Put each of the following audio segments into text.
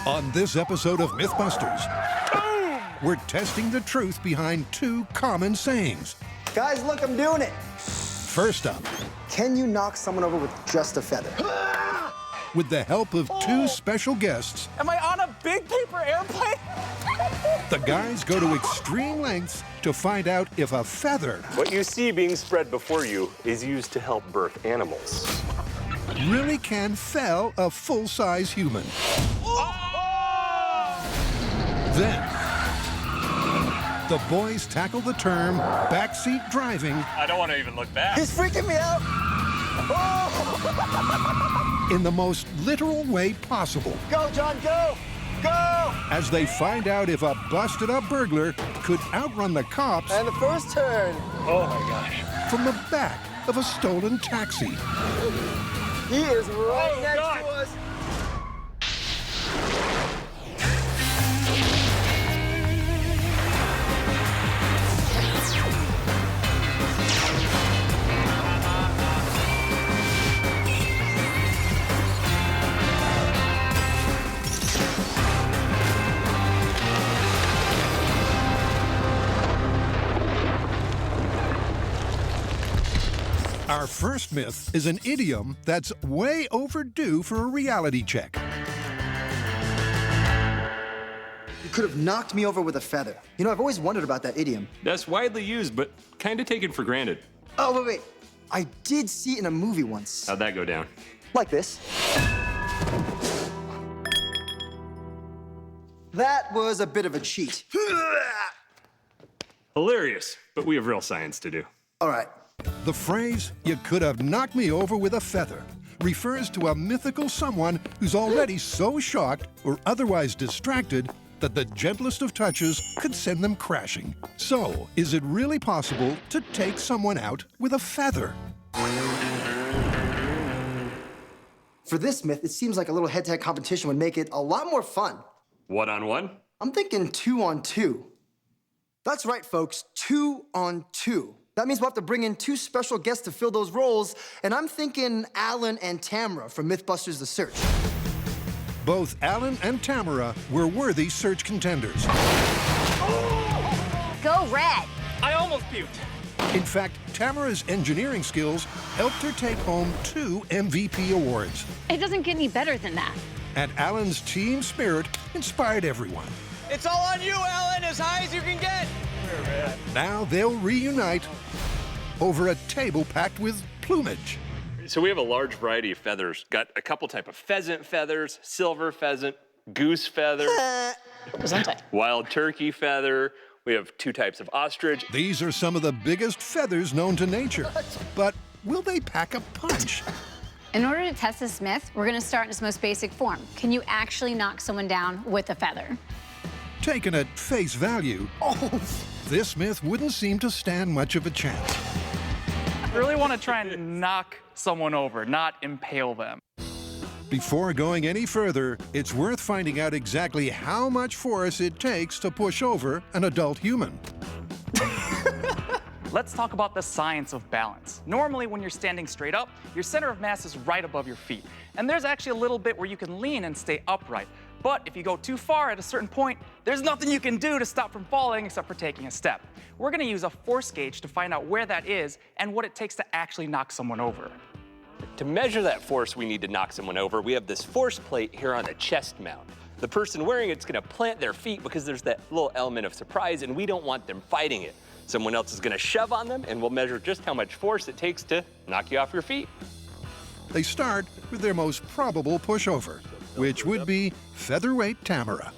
On this episode of Mythbusters, we're testing the truth behind two common sayings. Guys, look, I'm doing it. First up, Can you knock someone over with just a feather? with the help of two special guests, Am I on a big paper airplane? the guys go to extreme lengths to find out if a feather What you see being spread before you is used to help birth animals. really can fell a full-size human. Then, the boys tackle the term backseat driving I don't want to even look back. He's freaking me out. in the most literal way possible, Go, John, go. Go. as they find out if a busted-up burglar could outrun the cops And the first turn. Oh my gosh. from the back of a stolen taxi. He is right next God. to us. Our first myth is an idiom that's way overdue for a reality check. You could have knocked me over with a feather. You know, I've always wondered about that idiom. That's widely used, but kind of taken for granted. Oh, wait. I did see it in a movie once. How'd that go down? Like this. That was a bit of a cheat. Hilarious, but we have real science to do. All right. The phrase, "you could have knocked me over with a feather," refers to a mythical someone who's already so shocked or otherwise distracted that the gentlest of touches could send them crashing. So, is it really possible to take someone out with a feather? For this myth, it seems like a little head-to-head competition would make it a lot more fun. One-on-one? I'm thinking 2-on-2. That's right, folks, 2-on-2. That means we'll have to bring in two special guests to fill those roles, and I'm thinking Alan and Tamara from Mythbusters The Search. Both Alan and Tamara were worthy search contenders. Go red. I almost puked. In fact, Tamara's engineering skills helped her take home 2 MVP awards. It doesn't get any better than that. And Alan's team spirit inspired everyone. It's all on you, Alan, as high as you can get. Now they'll reunite over a table packed with plumage. So we have a large variety of feathers. Got a couple type of pheasant feathers, silver pheasant, goose feather, wild turkey feather. We have 2 types of ostrich. These are some of the biggest feathers known to nature. But will they pack a punch? In order to test this myth, we're going to start in its most basic form. Can you actually knock someone down with a feather? Taken at face value, this myth wouldn't seem to stand much of a chance. I really want to try and knock someone over, not impale them. Before going any further, it's worth finding out exactly how much force it takes to push over an adult human. Let's talk about the science of balance. Normally, when you're standing straight up, your center of mass is right above your feet. And there's actually a little bit where you can lean and stay upright. But if you go too far at a certain point, there's nothing you can do to stop from falling except for taking a step. We're gonna use a force gauge to find out where that is and what it takes to actually knock someone over. To measure that force we need to knock someone over, we have this force plate here on the chest mount. The person wearing it's gonna plant their feet because there's that little element of surprise and we don't want them fighting it. Someone else is gonna shove on them and we'll measure just how much force it takes to knock you off your feet. They start with their most probable pushover, which would be featherweight Tamara.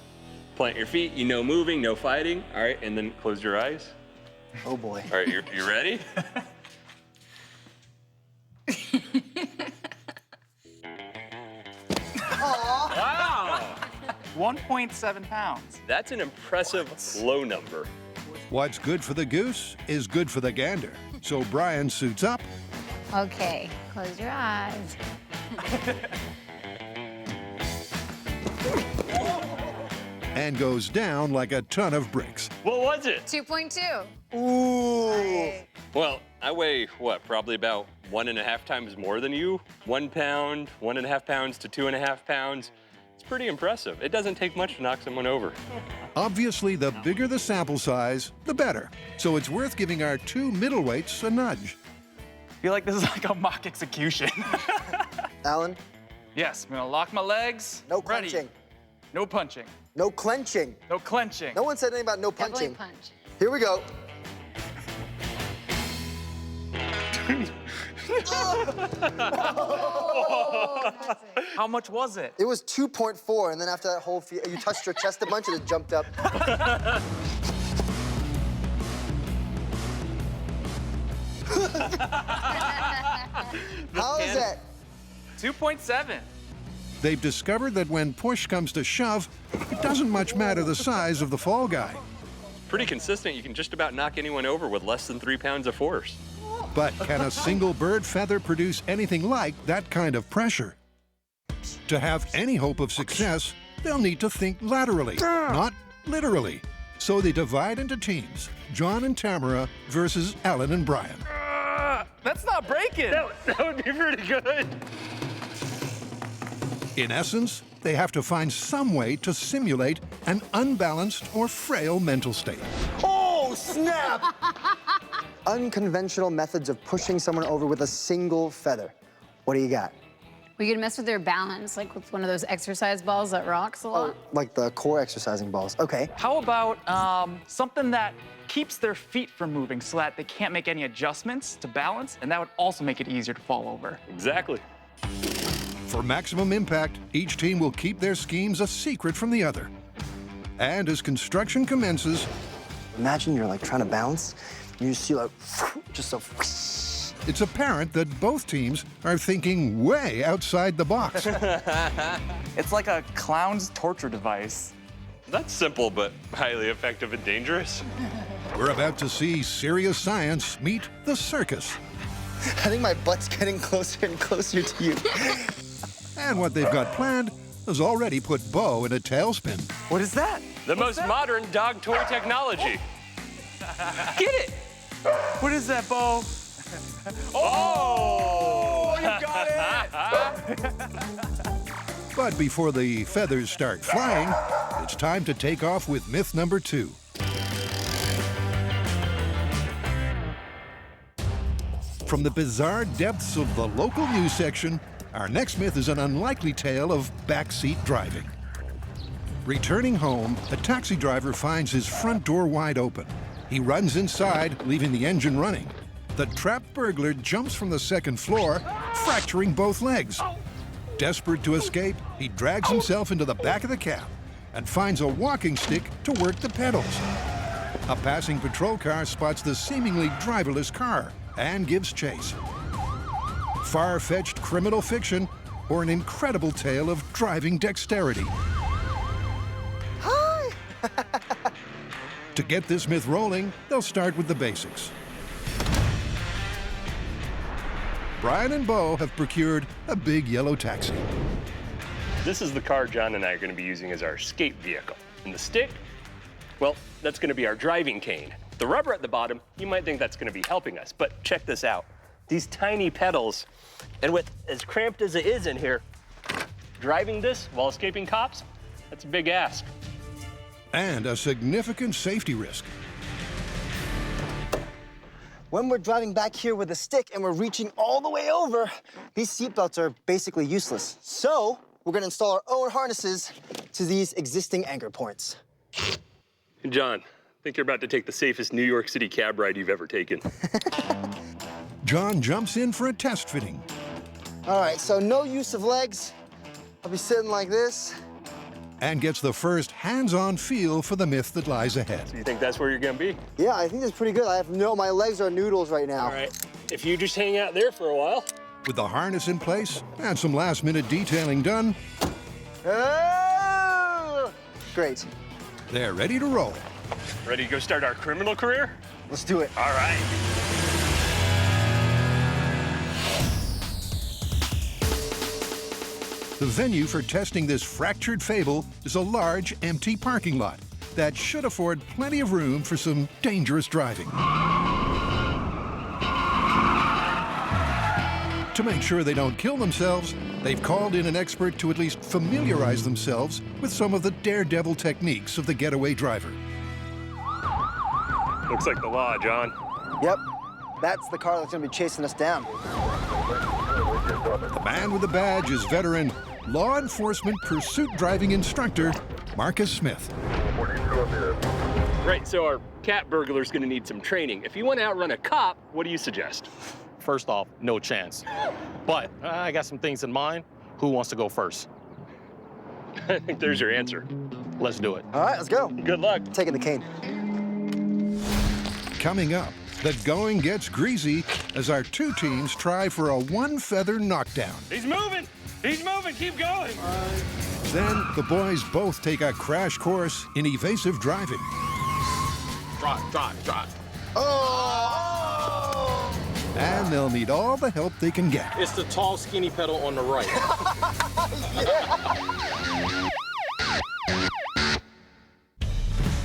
Plant your feet, no moving, no fighting. All right, and then close your eyes. Oh, boy. All right, you ready? Wow! 1.7 pounds. That's an impressive low number. What's good for the goose is good for the gander. So Brian suits up Okay, close your eyes. and goes down like a ton of bricks. What was it? 2.2. Ooh. Well, I weigh, what, probably about 1.5 times more than you? 1 pound, 1.5 pounds to 2.5 pounds. It's pretty impressive. It doesn't take much to knock someone over. Obviously, the bigger the sample size, the better. So it's worth giving our two middleweights a nudge. I feel like this is like a mock execution. Alan, Yes, I'm gonna lock my legs. no Ready. clenching. No punching. No clenching. No clenching. No one said anything about no Definitely punching. punch. Here we go. How much was it? It was 2.4, and then after that whole, you touched your chest a bunch and it jumped up. How is that? 2.7. They've discovered that when push comes to shove, it doesn't much matter the size of the fall guy. Pretty consistent. You can just about knock anyone over with less than 3 pounds of force. But can a single bird feather produce anything like that kind of pressure? To have any hope of success, they'll need to think laterally, not literally. So they divide into teams, John and Tamara versus Alan and Brian. That's not breaking. That would be pretty good. In essence, they have to find some way to simulate an unbalanced or frail mental state. Oh, snap! Unconventional methods of pushing someone over with a single feather. What do you got? We could mess with their balance, like with one of those exercise balls that rocks a lot. Like the core exercising balls. Okay. How about something that keeps their feet from moving so that they can't make any adjustments to balance, and that would also make it easier to fall over. Exactly. For maximum impact, each team will keep their schemes a secret from the other. And as construction commences, Imagine you're like trying to balance, and you see like, just a it's apparent that both teams are thinking way outside the box. It's like a clown's torture device. That's simple, but highly effective and dangerous. We're about to see serious science meet the circus. I think my butt's getting closer and closer to you. And what they've got planned has already put Bo in a tailspin. What is that? The most modern dog toy technology. Get it! What is that, Bo? Oh! You got it! But before the feathers start flying, it's time to take off with myth number 2. From the bizarre depths of the local news section, our next myth is an unlikely tale of backseat driving. Returning home, a taxi driver finds his front door wide open. He runs inside, leaving the engine running. The trapped burglar jumps from the second floor, fracturing both legs. Desperate to escape, he drags himself into the back of the cab and finds a walking stick to work the pedals. A passing patrol car spots the seemingly driverless car and gives chase. Far-fetched criminal fiction or an incredible tale of driving dexterity. Hi! To get this myth rolling, they'll start with the basics. Brian and Bo have procured a big yellow taxi. This is the car John and I are going to be using as our escape vehicle. And the stick, well, that's going to be our driving cane. The rubber at the bottom, you might think that's going to be helping us, but check this out. These tiny pedals, and with as cramped as it is in here, driving this while escaping cops, that's a big ask. And a significant safety risk. When we're driving back here with a stick and we're reaching all the way over, these seatbelts are basically useless. So we're gonna install our own harnesses to these existing anchor points. John, I think you're about to take the safest New York City cab ride you've ever taken. John jumps in for a test fitting. All right, so no use of legs. I'll be sitting like this. And gets the first hands-on feel for the myth that lies ahead. You think that's where you're gonna be? Yeah, I think that's pretty good. My legs are noodles right now. All right, if you just hang out there for a while. With the harness in place and some last-minute detailing done, Oh! Great. they're ready to roll. Ready to go start our criminal career? Let's do it. All right. The venue for testing this fractured fable is a large, empty parking lot that should afford plenty of room for some dangerous driving. To make sure they don't kill themselves, they've called in an expert to at least familiarize themselves with some of the daredevil techniques of the getaway driver. Looks like the law, John. Yep, that's the car that's gonna be chasing us down. The man with the badge is veteran law enforcement pursuit driving instructor Marcus Smith. Right, so our cat burglar's gonna need some training. If you want to outrun a cop, what do you suggest? First off, no chance. But I got some things in mind. Who wants to go first? I think there's your answer. Let's do it. All right, let's go. Good luck. Taking the cane. Coming up, the going gets greasy as our two teams try for a one-feather knockdown. He's moving! He's moving! Keep going! Then the boys both take a crash course in evasive driving. Drive. And they'll need all the help they can get. It's the tall, skinny pedal on the right.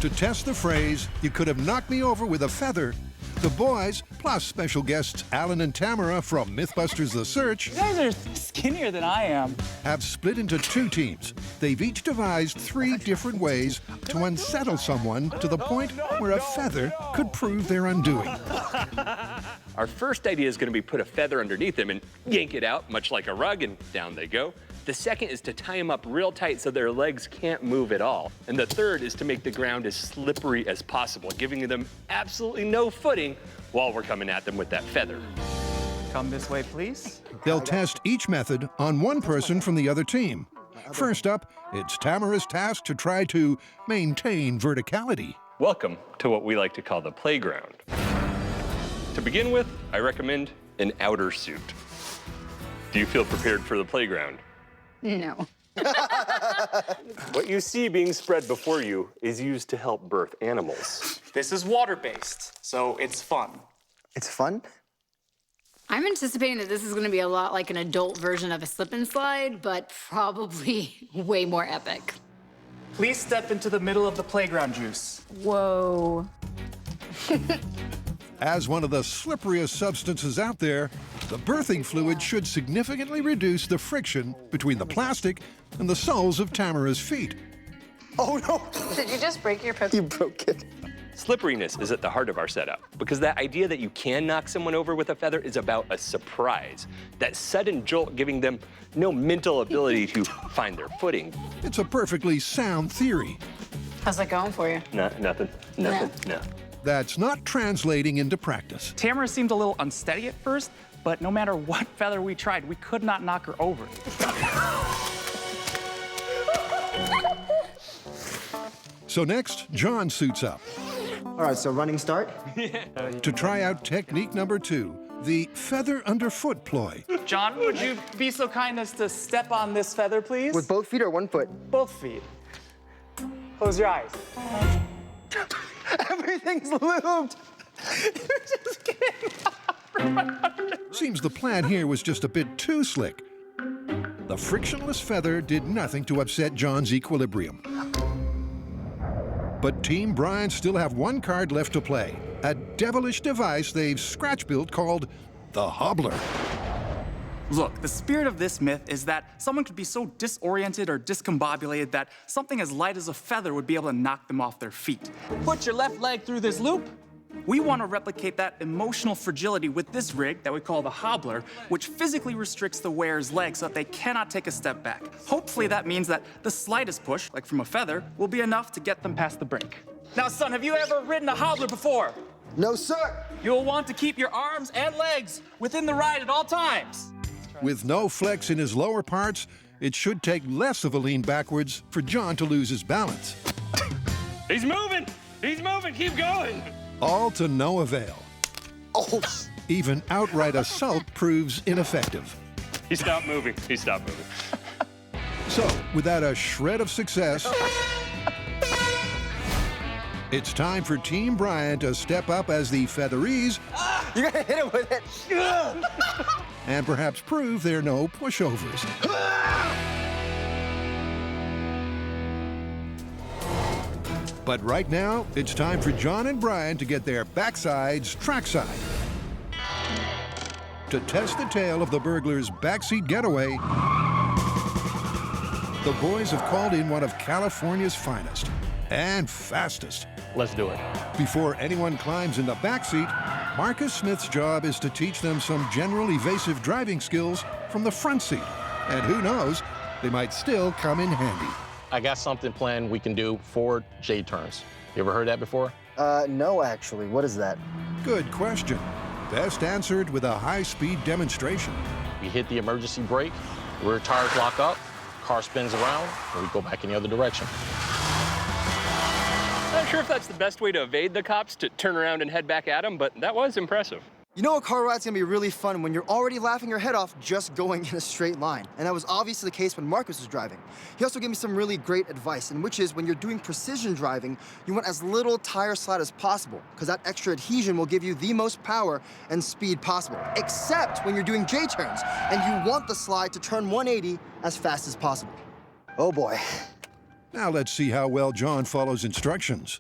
To test the phrase, "You could have knocked me over with a feather," the boys, plus special guests Alan and Tamara from Mythbusters The Search, You guys are skinnier than I am. have split into two teams. They've each devised 3 different ways to unsettle someone to the point where a feather could prove their undoing. Our first idea is going to be put a feather underneath them and yank it out, much like a rug, and down they go. The second is to tie them up real tight so their legs can't move at all. And the third is to make the ground as slippery as possible, giving them absolutely no footing while we're coming at them with that feather. Come this way, please. They'll test each method on one person from the other team. First up, it's Tamara's task to try to maintain verticality. Welcome to what we like to call the playground. To begin with, I recommend an outer suit. Do you feel prepared for the playground? No. What you see being spread before you is used to help birth animals. This is water-based, so it's fun. It's fun. I'm anticipating that this is going to be a lot like an adult version of a slip and slide, but probably way more epic. Please step into the middle of the playground juice. Whoa. As one of the slipperiest substances out there, the birthing fluid should significantly reduce the friction between the plastic and the soles of Tamara's feet. Oh no! Did you just break your You broke it. Slipperiness is at the heart of our setup because that idea that you can knock someone over with a feather is about a surprise. That sudden jolt giving them no mental ability to find their footing. It's a perfectly sound theory. How's that going for you? Nothing. No. That's not translating into practice. Tamara seemed a little unsteady at first, but no matter what feather we tried, we could not knock her over. So next, John suits up All right, so running start. to try out technique number 2, the feather underfoot ploy. John, would you be so kind as to step on this feather, please? With both feet or one foot? both feet. Close your eyes. Everything's lubed. Seems the plan here was just a bit too slick. The frictionless feather did nothing to upset John's equilibrium. But Team Brian still have one card left to play, a devilish device they've scratch-built called the Hobbler. Look, the spirit of this myth is that someone could be so disoriented or discombobulated that something as light as a feather would be able to knock them off their feet. Put your left leg through this loop. We want to replicate that emotional fragility with this rig that we call the Hobbler, which physically restricts the wearer's legs so that they cannot take a step back. Hopefully that means that the slightest push, like from a feather, will be enough to get them past the brink. Now, son, have you ever ridden a Hobbler before? No, sir. You'll want to keep your arms and legs within the ride at all times. With no flex in his lower parts, it should take less of a lean backwards for John to lose his balance. He's moving! He's moving! Keep going! All to no avail. Oh, Even outright assault proves ineffective. He stopped moving. He stopped moving. So, without a shred of success, it's time for Team Brian to step up as the featheries you gotta hit it with it. and perhaps prove they're no pushovers. But right now, it's time for John and Brian to get their backsides trackside. To test the tale of the burglar's backseat getaway, the boys have called in one of California's finest and fastest. Let's do it. Before anyone climbs in the backseat, Marcus Smith's job is to teach them some general evasive driving skills from the front seat. And who knows, they might still come in handy. I got something planned we can do for J-turns. You ever heard that before? No, actually. What is that? Good question. Best answered with a high-speed demonstration. We hit the emergency brake, rear tires lock up, car spins around, and we go back in the other direction. Not sure if that's the best way to evade the cops, to turn around and head back at them, but that was impressive. You know a car ride's gonna be really fun when you're already laughing your head off just going in a straight line. And that was obviously the case when Marcus was driving. He also gave me some really great advice, and which is when you're doing precision driving, you want as little tire slide as possible, because that extra adhesion will give you the most power and speed possible, except when you're doing J-turns, and you want the slide to turn 180 as fast as possible. Oh boy. Now let's see how well John follows instructions.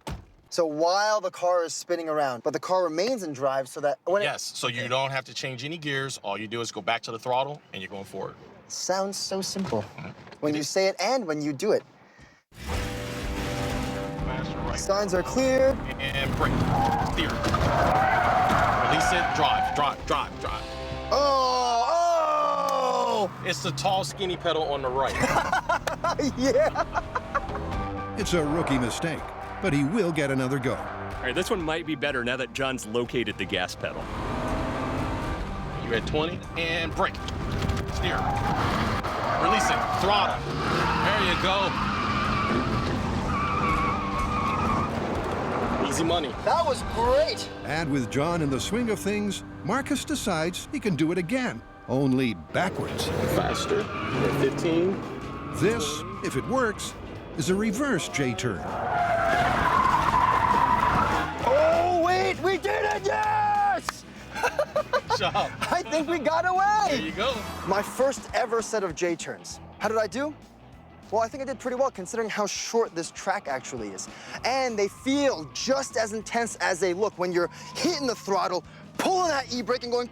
So while the car is spinning around, but the car remains in drive so that when Yes, so you don't have to change any gears. All you do is go back to the throttle, and you're going forward. it sounds so simple when you say it and when you do it. Faster right. Signs are clear. And brake. Steer. Release it. Drive. Oh! It's the tall, skinny pedal on the right. Yeah! It's a rookie mistake, but he will get another go. All right, this one might be better now that John's located the gas pedal. You at 20, and brake. Steer. Release it. Throttle. There you go. Easy money. That was great! And with John in the swing of things, Marcus decides he can do it again, only backwards. Faster. 15. This, if it works, is a reverse J-turn. Oh, wait! We did it! Yes! Good job. I think we got There away! you go. My first ever set of J-turns. How did I do? Well, I think I did pretty well considering how short this track actually is. And they feel just as intense as they look when you're hitting the throttle, pulling that e-brake and going,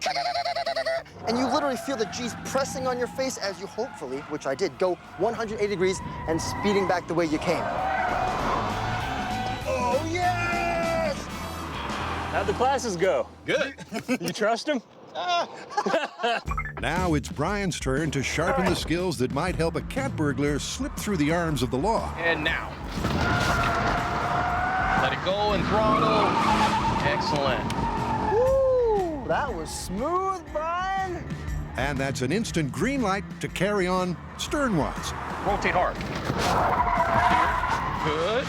and you literally feel the G's pressing on your face as you hopefully, which I did, go 180 degrees and speeding back the way you came. Oh, yes! How'd the classes go? Good. You trust him? Now it's Brian's turn to sharpen the skills that might help a cat burglar slip through the arms of the law. And now. Let it go and throttle. Excellent. Woo! That was smooth, Brian! And that's an instant green light to carry on sternwise. Rotate hard. Good.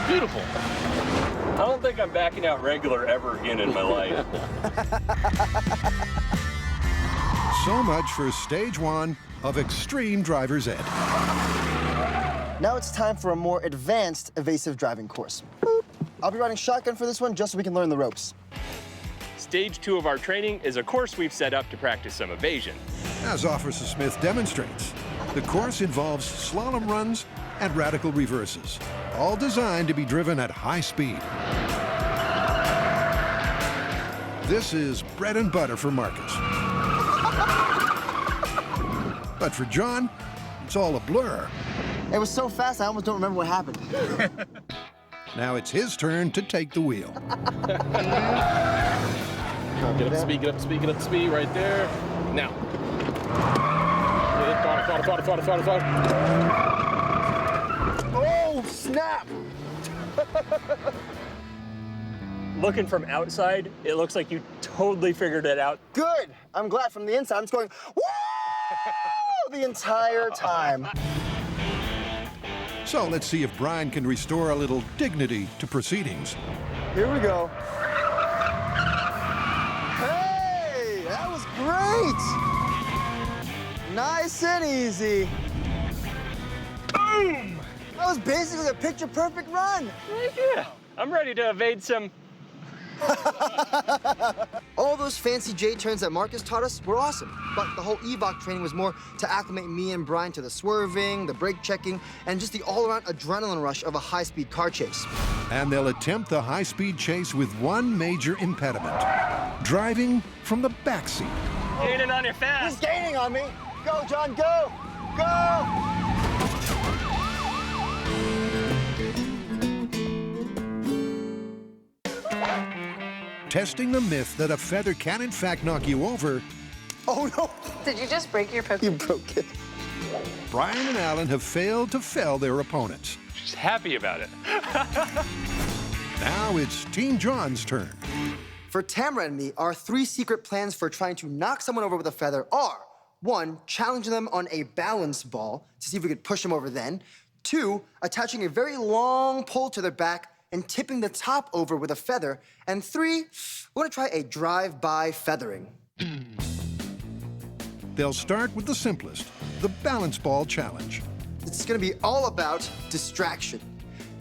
Beautiful. I don't think I'm backing out regular ever again in my life. So much for stage one of Extreme Driver's Ed. Now it's time for a more advanced evasive driving course. Boop. I'll be riding shotgun for this one just so we can learn the ropes. Stage 2 of our training is a course we've set up to practice some evasion. As Officer Smith demonstrates, the course involves slalom runs and radical reverses, all designed to be driven at high speed. This is bread and butter for Marcus. But for John, it's all a blur. It was so fast, I almost don't remember what happened. Now it's his turn to take the wheel. Get up to speed, get up to speed, get up to speed, right there. Now. Throttle. Oh, snap! Looking from outside, it looks like you totally figured it out. Good. I'm glad from the inside. I'm just going, woo! The entire time. So let's see if Brian can restore a little dignity to proceedings. Here we go. Hey, that was great! Nice and easy. Boom! That was basically a picture-perfect run. Heck yeah. I'm ready to evade some All those fancy J-turns that Marcus taught us were awesome, but the whole evoc training was more to acclimate me and Brian to the swerving, the brake checking, and just the all-around adrenaline rush of a high-speed car chase. And they'll attempt the high-speed chase with one major impediment: driving from the backseat. Gaining on your fast. He's gaining on me. Go, John, go! Go! Testing the myth that a feather can in fact knock you over, Oh, no! Did you just break your You broke it. Brian and Alan have failed to fell their opponents. She's happy about it. Now it's Team John's turn. For Tamara and me, our 3 secret plans for trying to knock someone over with a feather are: 1, challenging them on a balance ball to see if we could push them over then. 2, attaching a very long pole to their back and tipping the top over with a feather. And 3, we're gonna try a drive-by feathering. They'll start with the simplest, the balance ball challenge. It's gonna be all about distraction.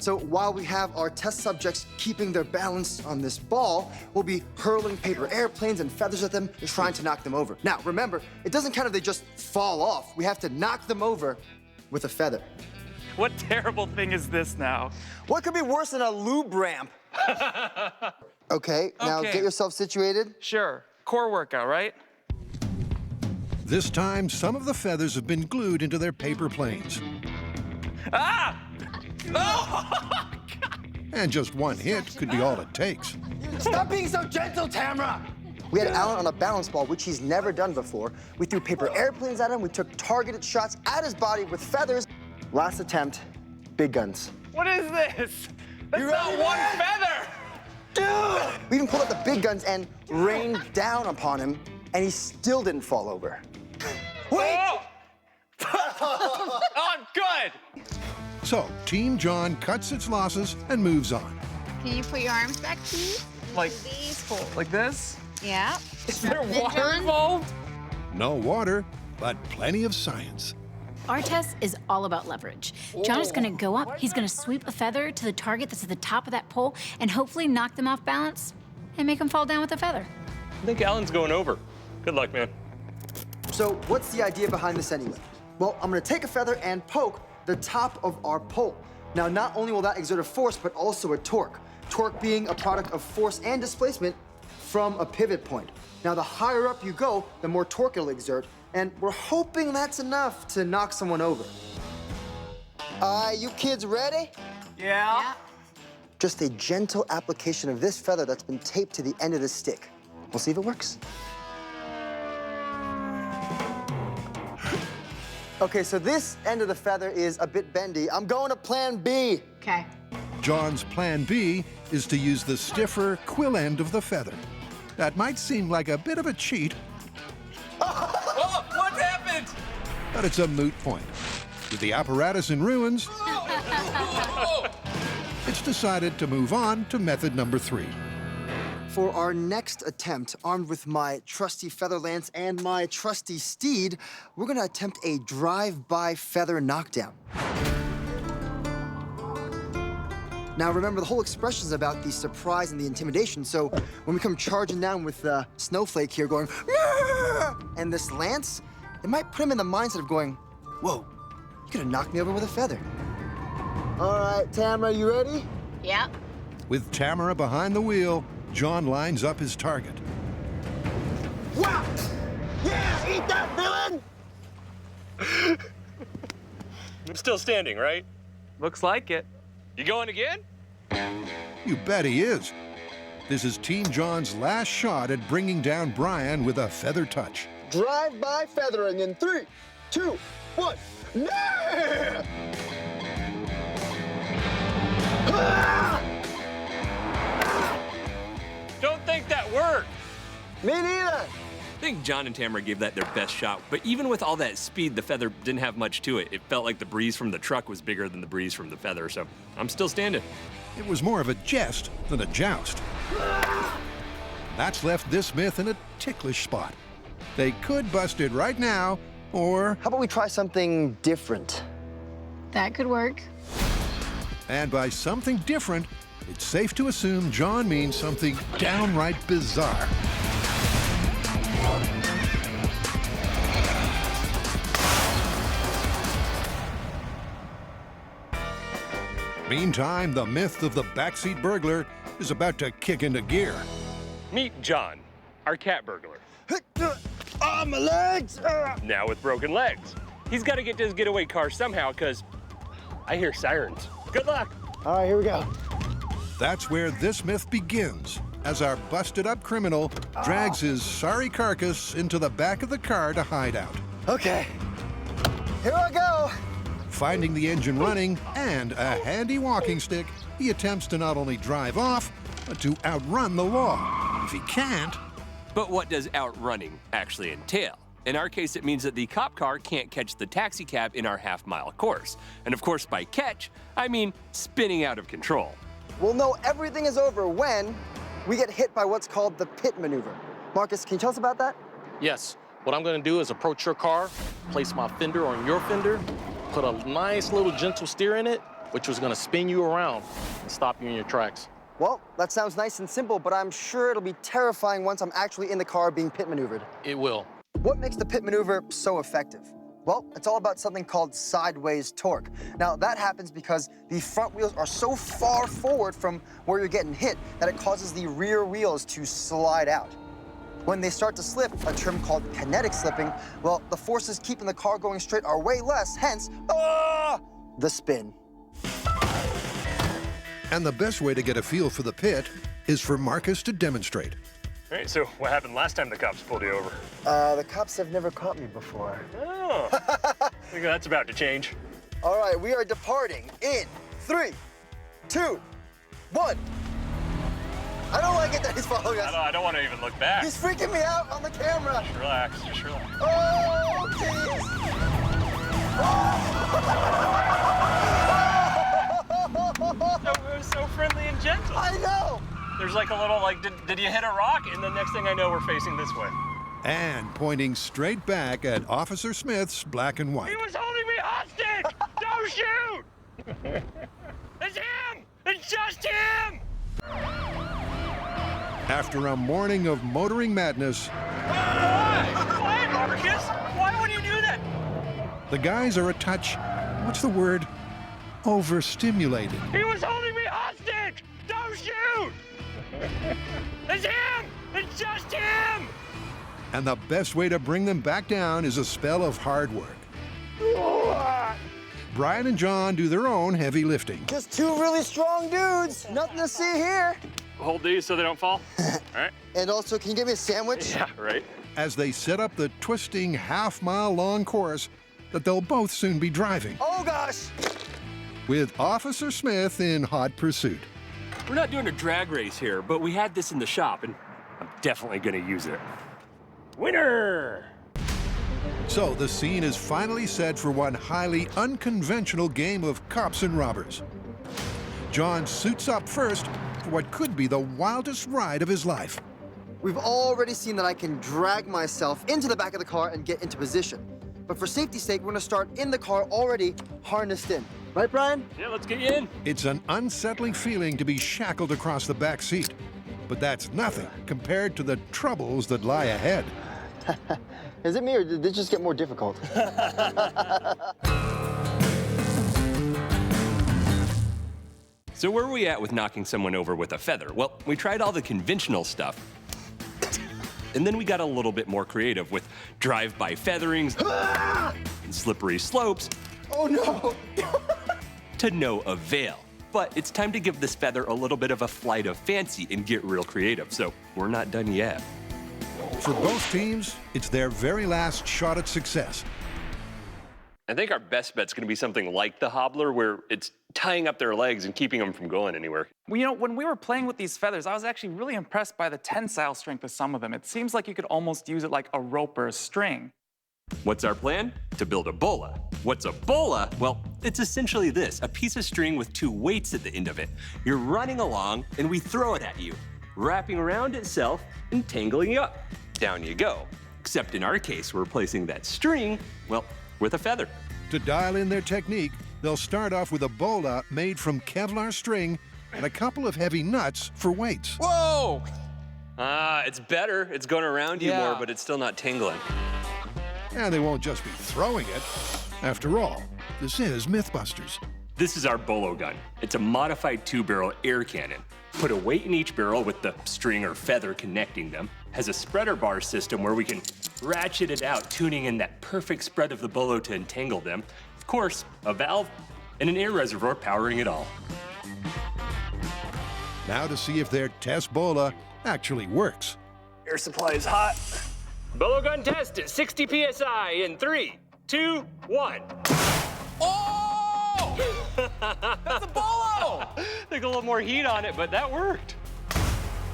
So while we have our test subjects keeping their balance on this ball, we'll be hurling paper airplanes and feathers at them and trying to knock them over. Now, remember, it doesn't count if they just fall off. We have to knock them over with a feather. What terrible thing is this now? What could be worse than a lube ramp? Okay, now Okay. get yourself situated. Sure, core workout, right? This time, some of the feathers have been glued into their paper planes. Ah! Oh! And just one hit could be all it takes. Stop being so gentle, Tamara! We had Alan on a balance ball, which he's never done before. We threw paper airplanes at him. We took targeted shots at his body with feathers. Last attempt, big guns. What is this? That's You not ready, one man? feather! Dude! We even pulled out the big guns and rained down upon him, and he still didn't fall over. Wait! Oh! Oh, good! So, Team John cuts its losses and moves on. Can you put your arms back, please? Like, These holes. like this? Yeah. Is there Then water John? involved? No water, but plenty of science. Our test is all about leverage. John is gonna go up, he's gonna sweep a feather to the target that's at the top of that pole, and hopefully knock them off balance and make them fall down with the feather. I think Alan's going over. Good luck, man. So what's the idea behind this anyway? Well, I'm gonna take a feather and poke the top of our pole. Now, not only will that exert a force, but also a torque. Torque being a product of force and displacement from a pivot point. Now, the higher up you go, the more torque it'll exert, and we're hoping that's enough to knock someone over. You kids ready? Yeah. Just a gentle application of this feather that's been taped to the end of the stick. We'll see if it works. Okay, so this end of the feather is a bit bendy. I'm going to plan B. Okay. John's plan B is to use the stiffer quill end of the feather. That might seem like a bit of a cheat, Oh, what happened? but it's a moot point. With the apparatus in ruins, it's decided to move on to method number 3. For our next attempt, armed with my trusty feather lance and my trusty steed, we're gonna attempt a drive-by feather knockdown. Now remember, the whole expression is about the surprise and the intimidation, so when we come charging down with Snowflake here going, "Meow!" and this lance, it might put him in the mindset of going, whoa, you could have knocked me over with a feather. All right, Tamara, you ready? Yeah. With Tamara behind the wheel, John lines up his target. Wow! Yeah, eat that, villain! I'm still standing, right? Looks like it. You going again? You bet he is. This is Team John's last shot at bringing down Brian with a feather touch. Drive-by feathering in 3, 2, 1. Yeah! Don't think that worked. Me neither. I think John and Tamara gave that their best shot, but even with all that speed, the feather didn't have much to it. It felt like the breeze from the truck was bigger than the breeze from the feather, so I'm still standing. It was more of a jest than a joust. That's left this myth in a ticklish spot. They could bust it right now, or, How about we try something different? That could work. and by something different, it's safe to assume John means something downright bizarre. Meantime, the myth of the backseat burglar is about to kick into gear. Meet John, our cat burglar. Ah, my legs! Now with broken legs. He's got to get to his getaway car somehow, because I hear sirens. Good luck. All right, here we go. That's where this myth begins, as our busted-up criminal drags his sorry carcass into the back of the car to hide out. Okay, here I go. Finding the engine running and a handy walking stick, he attempts to not only drive off, but to outrun the law. If he can't... But what does outrunning actually entail? In our case, it means that the cop car can't catch the taxi cab in our half-mile course. And of course, by catch, I mean spinning out of control. We'll know everything is over when we get hit by what's called the pit maneuver. Marcus, can you tell us about that? Yes. What I'm going to do is approach your car, place my fender on your fender, put a nice little gentle steer in it, which was going to spin you around and stop you in your tracks. Well, that sounds nice and simple, but I'm sure it'll be terrifying once I'm actually in the car being pit maneuvered. It will. What makes the pit maneuver so effective? Well, it's all about something called sideways torque. Now, that happens because the front wheels are so far forward from where you're getting hit that it causes the rear wheels to slide out. When they start to slip, a term called kinetic slipping, well, the forces keeping the car going straight are way less, hence, the spin. And the best way to get a feel for the pit is for Marcus to demonstrate. All right, so what happened last time the cops pulled you over? The cops have never caught me before. Oh, I think that's about to change. All right, we are departing in 3, 2, 1. I don't like it that he's following us. I don't want to even look back. He's freaking me out on the camera. Just relax, just relax. Oh, jeez. So friendly and gentle. I know. There's like a little, like, did you hit a rock? And the next thing I know, we're facing this way. And pointing straight back at Officer Smith's black and white. He was holding me hostage! Don't shoot! It's him! It's just him! After a morning of motoring madness, Why, Marcus? Why would you do that? the guys are a touch, what's the word? Overstimulated. He was holding me hostage! Don't shoot! It's him! It's just him! And the best way to bring them back down is a spell of hard work. Brian and John do their own heavy lifting. Just two really strong dudes. Nothing to see here. Hold these so they don't fall. All right. And also, can you get me a sandwich? Yeah, right. As they set up the twisting half-mile-long course that they'll both soon be driving, Oh, gosh. with Officer Smith in hot pursuit. We're not doing a drag race here, but we had this in the shop, and I'm definitely gonna use it. Winner! So the scene is finally set for one highly unconventional game of cops and robbers. John suits up first for what could be the wildest ride of his life. We've already seen that I can drag myself into the back of the car and get into position. But for safety's sake, we're gonna start in the car already harnessed in. Right, Brian? Yeah, let's get you in. It's an unsettling feeling to be shackled across the back seat, but that's nothing compared to the troubles that lie ahead. Is it me, or did this just get more difficult? So where are we at with knocking someone over with a feather? Well, we tried all the conventional stuff. And then we got a little bit more creative with drive-by featherings and slippery slopes. Oh, no. To no avail. But it's time to give this feather a little bit of a flight of fancy and get real creative, so we're not done yet. For both teams, it's their very last shot at success. I think our best bet's gonna be something like the hobbler, where it's tying up their legs and keeping them from going anywhere. Well, you know, when we were playing with these feathers, I was actually really impressed by the tensile strength of some of them. It seems like you could almost use it like a rope or a string. What's our plan? To build a bola. What's a bola? Well, it's essentially this, a piece of string with two weights at the end of it. You're running along, and we throw it at you, wrapping around itself and tangling you up. Down you go. Except in our case, we're replacing that string, well, with a feather. To dial in their technique, they'll start off with a bola made from Kevlar string and a couple of heavy nuts for weights. Whoa! It's better. It's going around you more, but it's still not tingling. And they won't just be throwing it. After all, this is Mythbusters. This is our bolo gun. It's a modified 2-barrel air cannon. Put a weight in each barrel with the string or feather connecting them. Has a spreader bar system where we can ratchet it out, tuning in that perfect spread of the bolo to entangle them. Of course, a valve and an air reservoir powering it all. Now to see if their test bola actually works. Air supply is hot. Bolo gun test at 60 PSI in 3, 2, 1. Oh! That's a bolo! They got a little more heat on it, but that worked.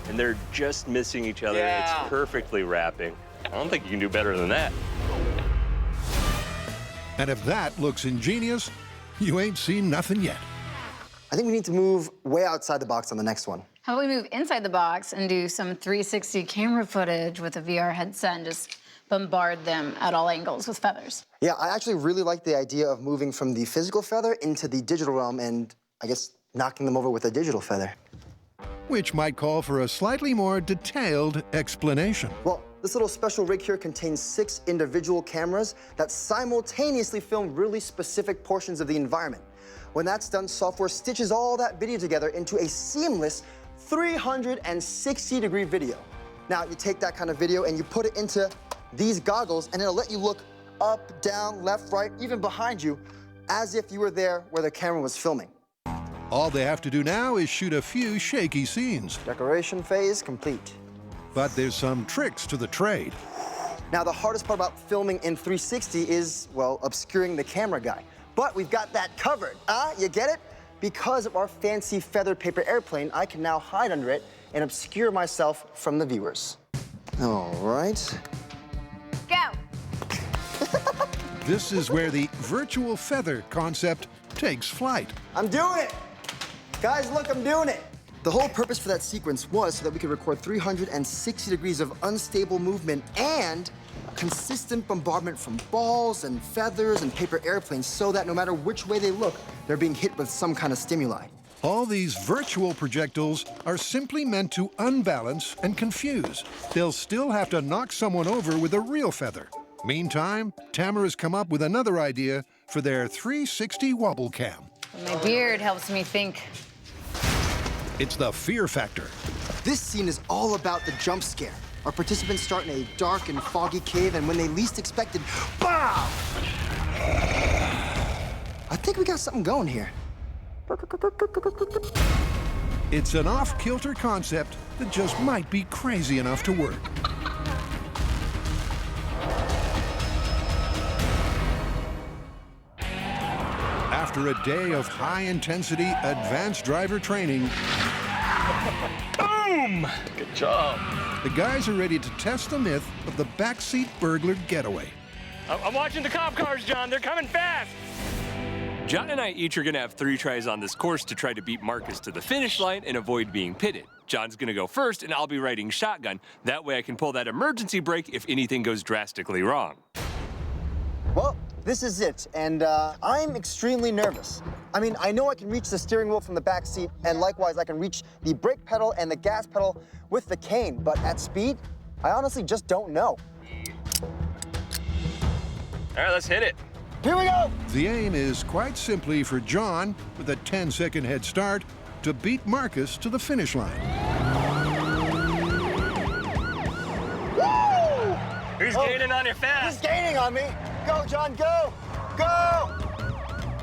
And they're just missing each other. Yeah. It's perfectly wrapping. I don't think you can do better than that. And if that looks ingenious, you ain't seen nothing yet. I think we need to move way outside the box on the next one. How about we move inside the box and do some 360 camera footage with a VR headset and just bombard them at all angles with feathers? Yeah, I actually really like the idea of moving from the physical feather into the digital realm and, I guess, knocking them over with a digital feather. Which might call for a slightly more detailed explanation. Well, this little special rig here contains 6 individual cameras that simultaneously film really specific portions of the environment. When that's done, software stitches all that video together into a seamless 360-degree video. Now, you take that kind of video and you put it into these goggles, and it'll let you look up, down, left, right, even behind you, as if you were there where the camera was filming. All they have to do now is shoot a few shaky scenes. Decoration phase complete. But there's some tricks to the trade. Now, the hardest part about filming in 360 is, well, obscuring the camera guy. But we've got that covered. You get it? Because of our fancy feather paper airplane, I can now hide under it and obscure myself from the viewers. All right. Go! This is where the virtual feather concept takes flight. I'm doing it! Guys, look, I'm doing it! The whole purpose for that sequence was so that we could record 360 degrees of unstable movement and consistent bombardment from balls and feathers and paper airplanes so that no matter which way they look, they're being hit with some kind of stimuli. All these virtual projectiles are simply meant to unbalance and confuse. They'll still have to knock someone over with a real feather. Meantime, Tamara's come up with another idea for their 360 wobble cam. My beard helps me think. It's the fear factor. This scene is all about the jump scare. Our participants start in a dark and foggy cave, and when they least expected, BAM! I think we got something going here. It's an off-kilter concept that just might be crazy enough to work. After a day of high-intensity advanced driver training, Boom! Good job. the guys are ready to test the myth of the backseat burglar getaway. I'm watching the cop cars, John. They're coming fast. John and I each are going to have 3 tries on this course to try to beat Marcus to the finish line and avoid being pitted. John's going to go first, and I'll be riding shotgun. That way I can pull that emergency brake if anything goes drastically wrong. Well, this is it, and I'm extremely nervous. I mean, I know I can reach the steering wheel from the back seat, and likewise, I can reach the brake pedal and the gas pedal with the cane, but at speed, I honestly just don't know. All right, let's hit it. Here we go! The aim is quite simply for John, with a 10-second head start, to beat Marcus to the finish line. Woo! Who's gaining on you He's fast? gaining on me. Go, John, go! Go!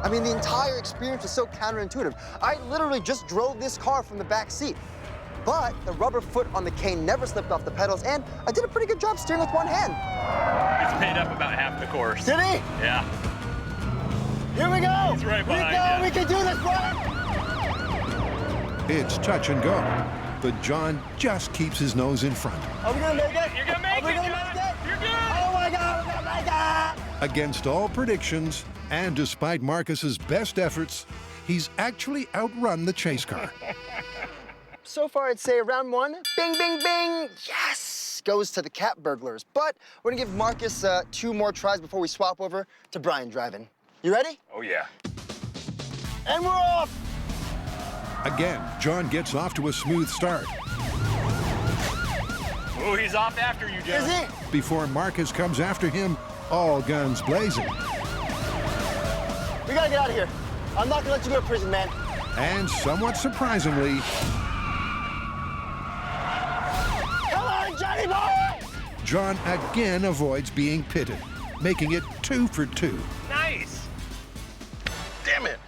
I mean, the entire experience is so counterintuitive. I literally just drove this car from the back seat. But the rubber foot on the cane never slipped off the pedals, and I did a pretty good job steering with one hand. He's paid up about half the course. Did he? Yeah. Here we go! He's right behind you. We can do this, brother! It's touch and go, but John just keeps his nose in front. Are we gonna make it? You're gonna make Are we it, gonna John. make it? You're good. Oh my God, we're gonna make it! Against all predictions, and despite Marcus's best efforts, he's actually outrun the chase car. So far, I'd say round 1, bing, bing, bing, yes, goes to the cat burglars. But we're gonna give Marcus 2 more tries before we swap over to Brian driving. You ready? Oh, yeah. And we're off! Again, John gets off to a smooth start Oh, he's off after you, John. Is it? before Marcus comes after him, all guns blazing. We gotta get out of here. I'm not gonna let you go to prison, man. And somewhat surprisingly, Come on, Johnny boy! John again avoids being pitted, making it 2 for 2. Nice. Damn it.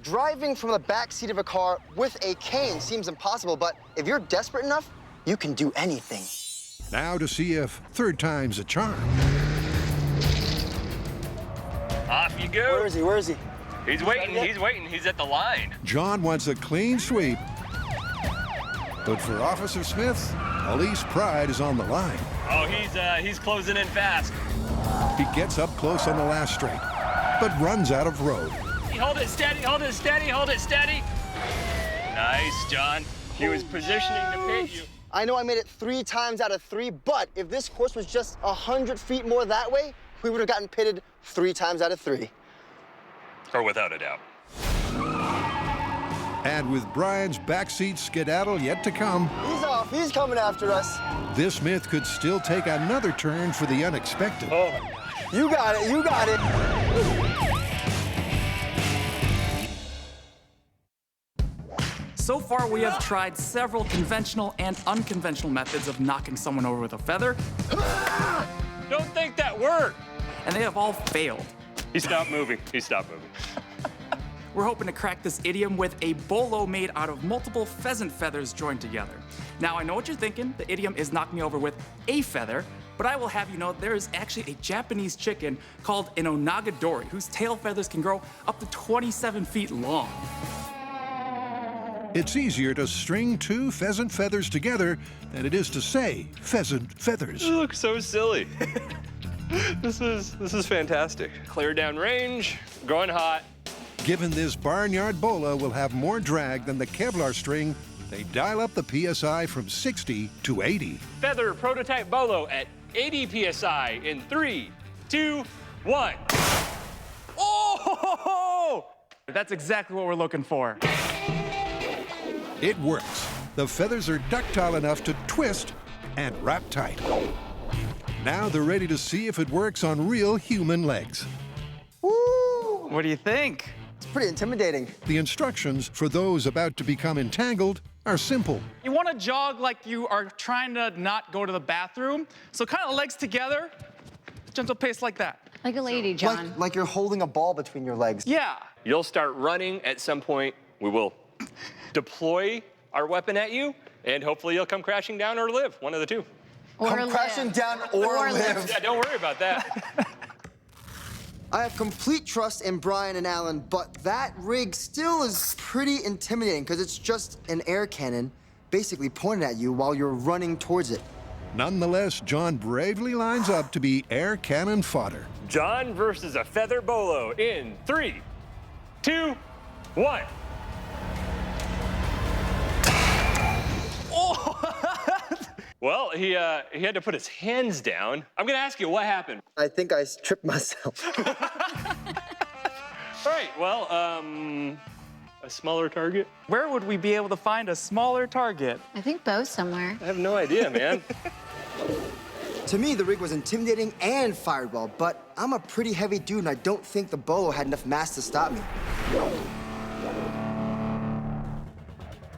Driving from the backseat of a car with a cane seems impossible, but if you're desperate enough, you can do anything. Now to see if third time's a charm. Off you go. Where is he? Where is he? He's waiting. He's waiting. He's at the line. John wants a clean sweep. But for Officer Smith, police pride is on the line. Oh, he's closing in fast. He gets up close on the last straight, but runs out of road. Hold it steady. Hold it steady. Hold it steady. Nice, John. He was positioning to pit you. I know I made it 3 times out of 3, but if this course was just 100 feet more that way, we would have gotten pitted 3 times out of 3. Or without a doubt. And with Brian's backseat skedaddle yet to come, He's off. He's coming after us. this myth could still take another turn for the unexpected. Oh, my gosh. You got it. You got it. So far, we have tried several conventional and unconventional methods of knocking someone over with a feather, Don't think that worked. and they have all failed. He stopped moving. He stopped moving. We're hoping to crack this idiom with a bolo made out of multiple pheasant feathers joined together. Now, I know what you're thinking. The idiom is knock me over with a feather, but I will have you know there is actually a Japanese chicken called an onagadori whose tail feathers can grow up to 27 feet long. It's easier to string 2 pheasant feathers together than it is to say pheasant feathers. You look so silly. This is fantastic. Clear down range, going hot. Given this barnyard bola will have more drag than the Kevlar string, they dial up the PSI from 60 to 80. Feather prototype bolo at 80 PSI in 3, 2, 1. Oh! That's exactly what we're looking for. It works. The feathers are ductile enough to twist and wrap tight. Now they're ready to see if it works on real human legs. Woo! What do you think? It's pretty intimidating. The instructions for those about to become entangled are simple. You want to jog like you are trying to not go to the bathroom. So kind of legs together, gentle pace like that. Like a lady, John. Like you're holding a ball between your legs. Yeah. You'll start running at some point. We will deploy our weapon at you, and hopefully you'll come crashing down or live, one of the two. Or Come live. crashing down or live. Yeah, don't worry about that. I have complete trust in Brian and Alan, but that rig still is pretty intimidating because it's just an air cannon basically pointed at you while you're running towards it. Nonetheless, John bravely lines up to be air cannon fodder. John versus a feather bolo in 3, 2, 1. Well, he had to put his hands down. I'm gonna ask you, what happened? I think I tripped myself. All right, well, a smaller target? Where would we be able to find a smaller target? I think both somewhere. I have no idea, man. To me, the rig was intimidating and fired well, but I'm a pretty heavy dude and I don't think the bolo had enough mass to stop me.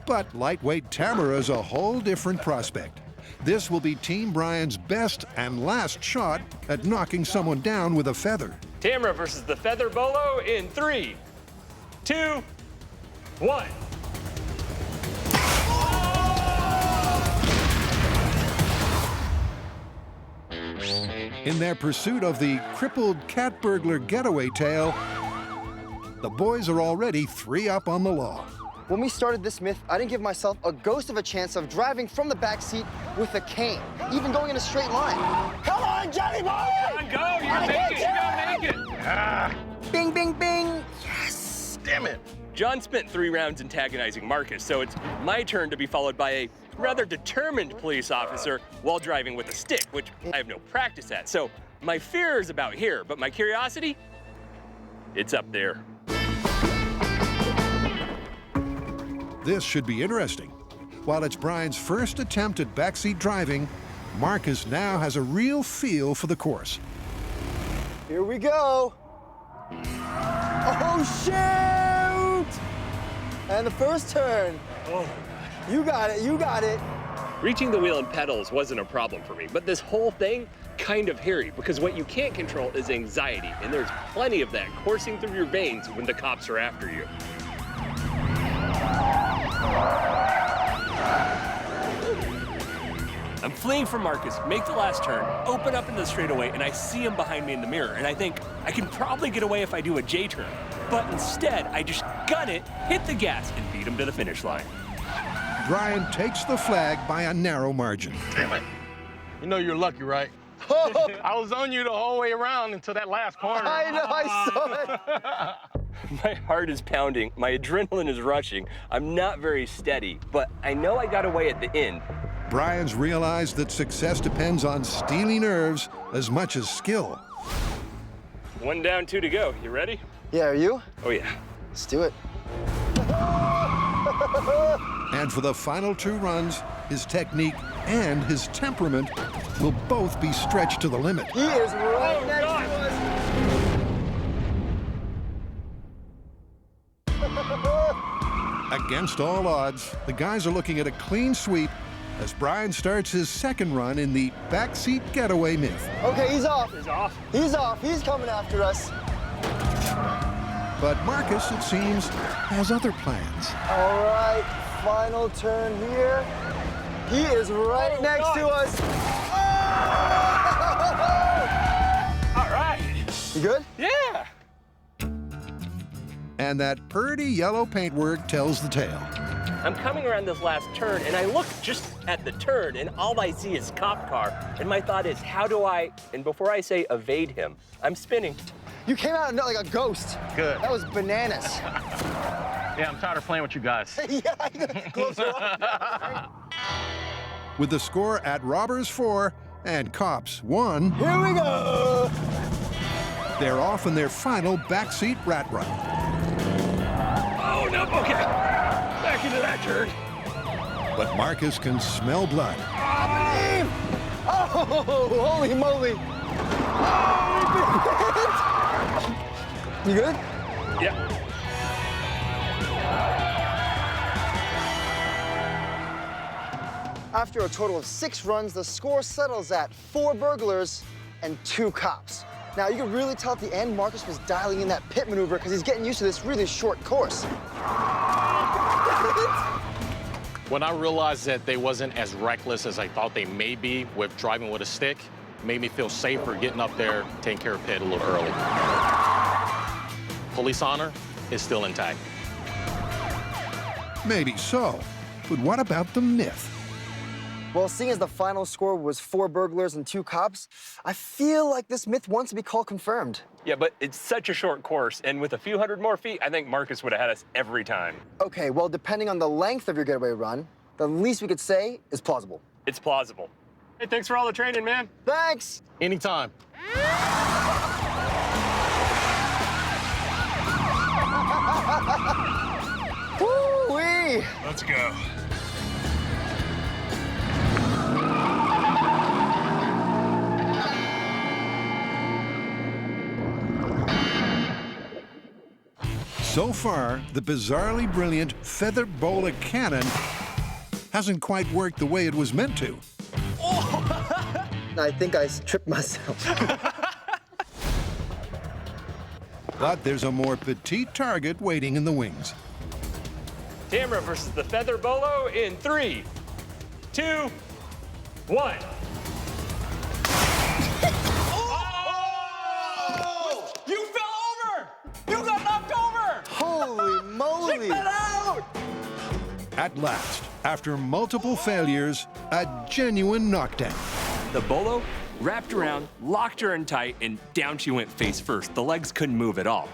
But lightweight Tamara's a whole different prospect. This will be Team Brian's best and last shot at knocking someone down with a feather. Tamara versus the feather bolo in 3, 2, 1. In their pursuit of the crippled cat burglar getaway tale, the boys are already 3 up on the law. When we started this myth, I didn't give myself a ghost of a chance of driving from the backseat with a cane, even going in a straight line. Come on, Johnny boy! John, go! You're gonna make it! You're gonna make it! Bing, bing, bing! Yes! Damn it! John spent 3 rounds antagonizing Marcus, so it's my turn to be followed by a rather determined police officer while driving with a stick, which I have no practice at. So my fear is about here, but my curiosity, it's up there. This should be interesting. While it's Brian's first attempt at backseat driving, Marcus now has a real feel for the course. Here we go. Oh, shoot! And the first turn. Oh. You got it, you got it. Reaching the wheel and pedals wasn't a problem for me, but this whole thing, kind of hairy, because what you can't control is anxiety, and there's plenty of that coursing through your veins when the cops are after you. I'm fleeing from Marcus, make the last turn, open up into the straightaway, and I see him behind me in the mirror, and I think, I can probably get away if I do a J-turn. But instead, I just gun it, hit the gas, and beat him to the finish line. Brian takes the flag by a narrow margin. Damn it. You know you're lucky, right? I was on you the whole way around until that last corner. I know, I saw it. My heart is pounding, my adrenaline is rushing. I'm not very steady, but I know I got away at the end. Brian's realized that success depends on steely nerves as much as skill. 1 down, 2 to go. You ready? Yeah, are you? Oh yeah. Let's do it. And for the final 2 runs, his technique and his temperament will both be stretched to the limit. He is right next to us. Against all odds, the guys are looking at a clean sweep as Brian starts his second run in the backseat getaway myth. Okay, he's off. He's off. He's off. He's coming after us. But Marcus, it seems, has other plans. All right, final turn here. He is right next to us. Oh! All right. You good? Yeah. And that purty yellow paintwork tells the tale. I'm coming around this last turn, and I look just at the turn, and all I see is cop car. And my thought is, how do I, and before I say evade him, I'm spinning. You came out like a ghost. Good. That was bananas. Yeah, I'm tired of playing with you guys. Yeah, closer up. With the score at Robbers 4 and Cops 1, Here we go. they're off in their final backseat rat run. Oh, no, okay. Back into that turn. But Marcus can smell blood. Oh, holy moly. You good? Yeah. After a total of 6 runs, the score settles at 4 burglars and 2 cops. Now, you can really tell at the end Marcus was dialing in that pit maneuver because he's getting used to this really short course. When I realized that they wasn't as reckless as I thought they may be with driving with a stick, it made me feel safer getting up there, taking care of pit a little early. Police honor is still intact. Maybe so, but what about the myth? Well, seeing as the final score was 4 burglars and 2 cops, I feel like this myth wants to be called confirmed. Yeah, but it's such a short course, and with a few hundred more feet, I think Marcus would have had us every time. Okay, well, depending on the length of your getaway run, the least we could say is plausible. It's plausible. Hey, thanks for all the training, man. Thanks! Anytime. Woo-wee! Let's go. So far, the bizarrely brilliant feather bowler cannon hasn't quite worked the way it was meant to. I think I tripped myself. But there's a more petite target waiting in the wings. Tamara versus the feather bolo in 3, 2, 1. You fell over! You got knocked over! Holy moly! Check that out! At last, after multiple failures, a genuine knockdown. The bolo wrapped around, locked her in tight, and down she went face first. The legs couldn't move at all.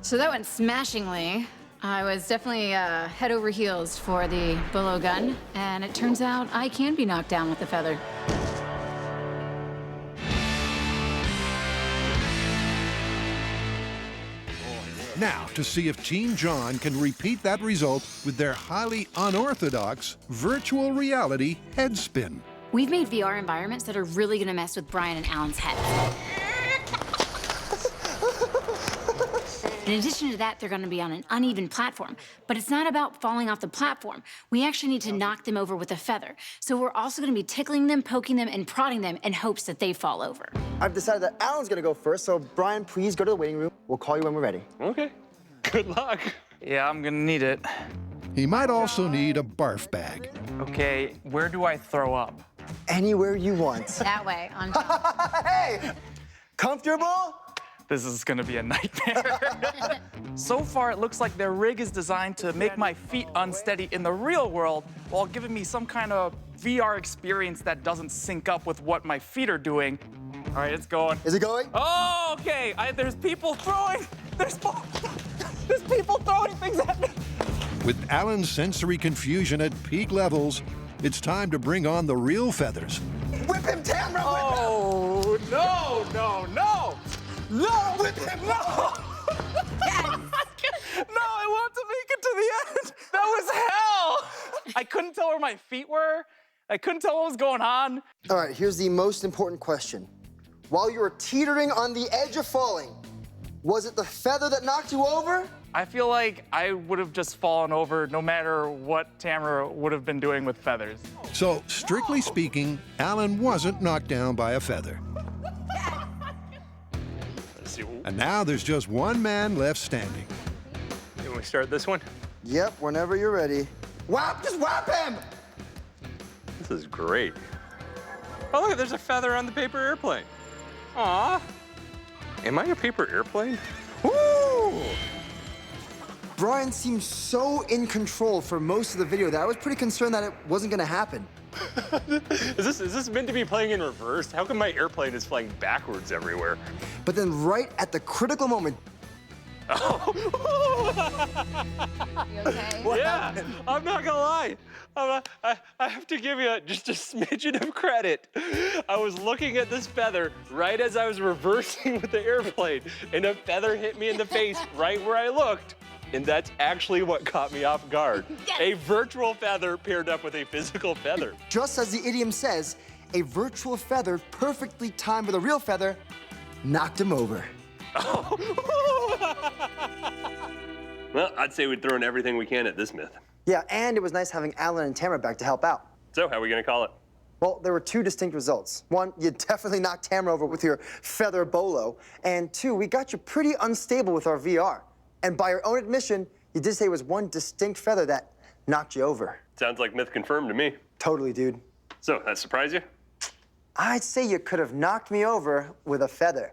So that went smashingly. I was definitely head over heels for the bolo gun, and it turns out I can be knocked down with the feather. Now, to see if Team John can repeat that result with their highly unorthodox virtual reality head spin. We've made VR environments that are really gonna mess with Brian and Alan's heads. In addition to that, they're gonna be on an uneven platform. But it's not about falling off the platform. We actually need to knock them over with a feather. So we're also gonna be tickling them, poking them, and prodding them in hopes that they fall over. I've decided that Alan's gonna go first, so Brian, please go to the waiting room. We'll call you when we're ready. Okay. Good luck. Yeah, I'm gonna need it. He might also need a barf bag. Okay, where do I throw up? Anywhere you want. That way, on top. Hey! Comfortable? This is gonna be a nightmare. So far, it looks like their rig is designed to make my feet unsteady in the real world while giving me some kind of VR experience that doesn't sync up with what my feet are doing. All right, it's going. Is it going? Oh, okay. There's people throwing. There's people throwing things at me. With Alan's sensory confusion at peak levels, it's time to bring on the real feathers. Whip him, Tamra! Oh, no, no, no! No, whip him, no! Yes. No, I want to make it to the end. That was hell. I couldn't tell where my feet were. I couldn't tell what was going on. All right, here's the most important question. While you were teetering on the edge of falling, was it the feather that knocked you over? I feel like I would have just fallen over no matter what Tamara would have been doing with feathers. So, strictly speaking, Alan wasn't knocked down by a feather. Let's see. And now there's just one man left standing. Can we start this one? Yep, whenever you're ready. Whap! Just whap him! This is great. Oh, look, there's a feather on the paper airplane. Aw. Am I a paper airplane? Woo! Brian seemed so in control for most of the video that I was pretty concerned that it wasn't gonna happen. Is this meant to be playing in reverse? How come my airplane is flying backwards everywhere? But then right at the critical moment, You okay? Yeah, I'm not gonna lie. I have to give you just a smidgen of credit. I was looking at this feather right as I was reversing with the airplane, and a feather hit me in the face right where I looked. And that's actually what caught me off guard. Yes. A virtual feather paired up with a physical feather. just as the idiom says, a virtual feather perfectly timed with a real feather knocked him over. Well, I'd say we'd throw in everything we can at this myth. Yeah, and it was nice having Alan and Tamara back to help out. So, how are we gonna call it? Well, there were two distinct results. One, you definitely knocked Tamara over with your feather bolo. And two, we got you pretty unstable with our VR. And by your own admission, you did say it was one distinct feather that knocked you over. Sounds like myth confirmed to me. Totally, dude. So, that surprised you? I'd say you could have knocked me over with a feather.